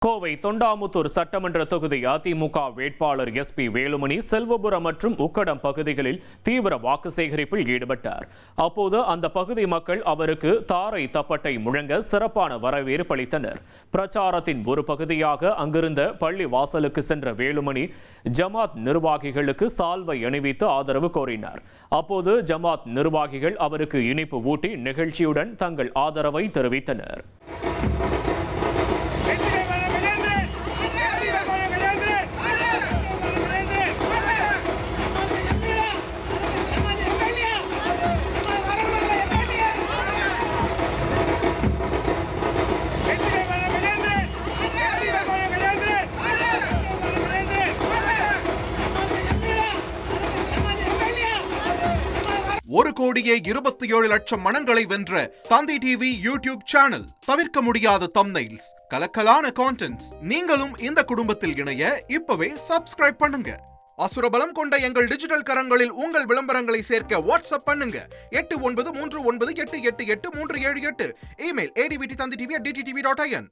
கோவை தொண்டாமுத்தூர் சட்டமன்ற தொகுதி அதிமுக வேட்பாளர் எஸ்பி வேலுமணி செல்வபுரம் மற்றும் உக்கடம் பகுதிகளில் தீவிர வாக்கு சேகரிப்பில் ஈடுபட்டார். அப்போது அந்த பகுதி மக்கள் அவருக்கு தாரை தப்பட்டை முழங்க சிறப்பான வரவேற்பு அளித்தனர். பிரச்சாரத்தின் ஒரு பகுதியாக அங்கிருந்த பள்ளி வாசலுக்கு சென்ற வேலுமணி ஜமாத் நிர்வாகிகளுக்கு சால்வை அணிவித்து ஆதரவு கோரினார். அப்போது ஜமாத் நிர்வாகிகள் அவருக்கு இனிப்பு ஊட்டி நிகழ்ச்சியுடன் தங்கள் ஆதரவை தெரிவித்தனர். ஒரு கோடியே 27 லட்சம் மனங்களை வென்ற தந்தி டிவி யூடியூப் சேனல். தவிர்க்க முடியாத தம்ப்நெயில்ஸ், கலக்கலான கான்டென்ட்ஸ். நீங்களும் இந்த குடும்பத்தில் இணைய இப்பவே சப்ஸ்கிரைப் பண்ணுங்க. அசுரபலம் கொண்ட எங்கள் டிஜிட்டல் கரங்களில் உங்கள் விளம்பரங்களை சேர்க்க வாட்ஸ்அப் பண்ணுங்க. 8939888838. Email advtthanditv@dttv.in.